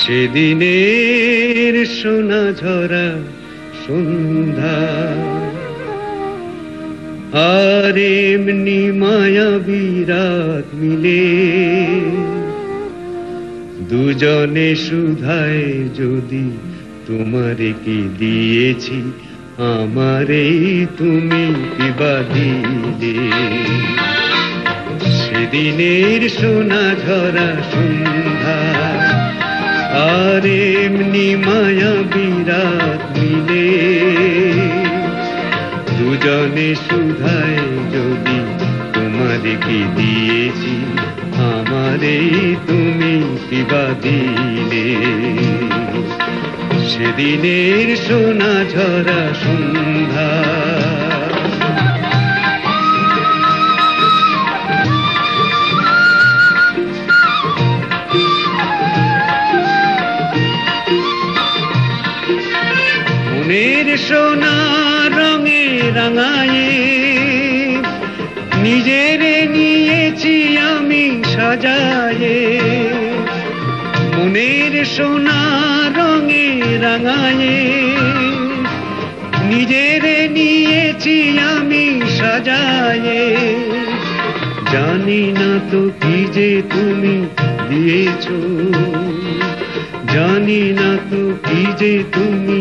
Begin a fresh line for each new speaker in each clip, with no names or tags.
সেদিনের সোনা ঝরা সন্ধ্যা আর এমনি মায়াবী রাত মিলে দুজনে সুধায় যদি তোমারে কি দিয়েছি আমারে তুমি কিবা দিলে সেদিনের সোনা ঝরা সন্ধ্যা আর এমনি মায়াবী রাত মিলে দুজনে সুধায় যদি তোমারে কি দিয়েছি আমারে তুমি কিবা দিলে সেদিনের সোনা ঝরা সন্ধ্যা মনের সোনা রঙে রাঙায়ে নিজেরে নিয়েছি আমি সাজায়ে মনের সোনা রঙে রাঙায়ে নিজেরে নিয়েছি আমি সাজায়ে জানি না তো কি যে তুমি দিয়েছো জানি না তো কি যে তুমি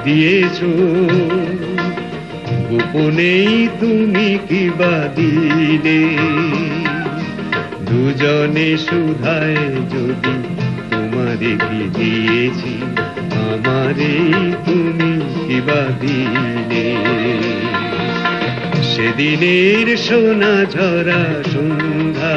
দিয়েছো গোপনেই তুমি কিবা দিলে দুজনে সুধায় যদি তোমারে কি দিয়েছি আমারে তুমি কিবা দিলে সেদিনের সোনা ঝরা সন্ধ্যা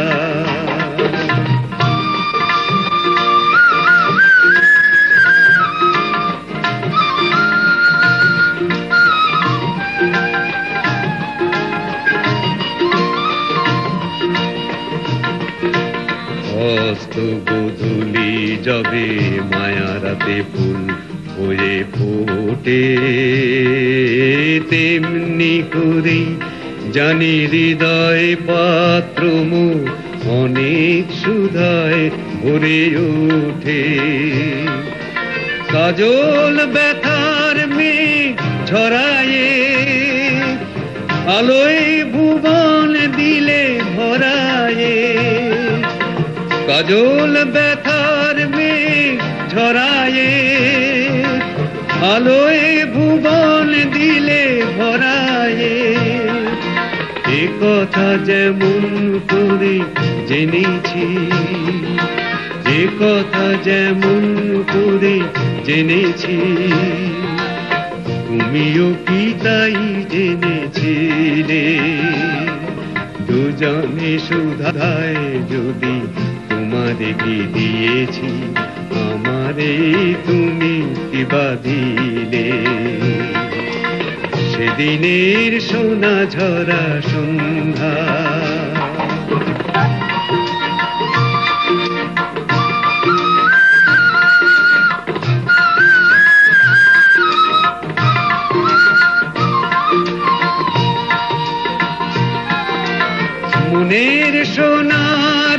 অস্ত গোধূলি যবে মায়ারাতে ফুল হয়ে ফোটে তেমনি করে জানি হৃদয় পাত্র মোর অনেক সুধায় ভরে ওঠে কাজল ব্যথার মেঘ ঝরায়ে আলোয় ভুবন দিলে ভরায়ে কাজল ব্যথার মেঘ ঝরায়ে আলোয় ভুবন দিলে ভরায়ে এ কথা যেমন করে জেনেছি এ কথা যেমন করে জেনেছি তুমিও কি তাই জেনেছিলে দুজনে সুধায় যদি তোমারে কি দিয়েছি আমারে তুমি কিবা দিলে সেদিনের সোনা ঝরা সন্ধ্যা মনের সোনা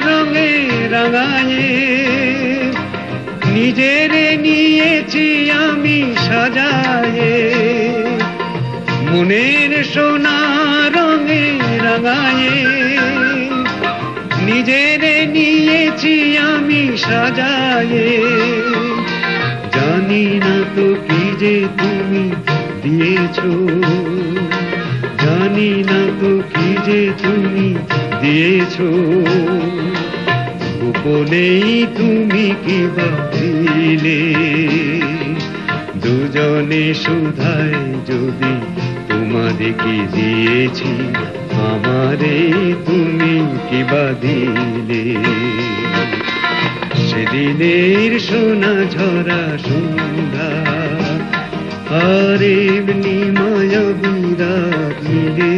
রঙে রাঙায়ে নিজেরে নিয়েছি আমি সাজায়ে মনের সোনা রঙে রাঙায়ে নিজেরে নিয়েছি আমি সাজায়ে জানি না তো কি যে তুমি দিয়েছো জানি না তো কি যে তুমি দিয়েছো গোপনেই তুমি কিবা দিলে দুজনে সুধায় যদি তোমারে কি দিয়েছি আমারে তুমি কিবা দিলে সেদিনের সোনা ঝরা সন্ধ্যা আর এমনি মায়াবী রাত মিলে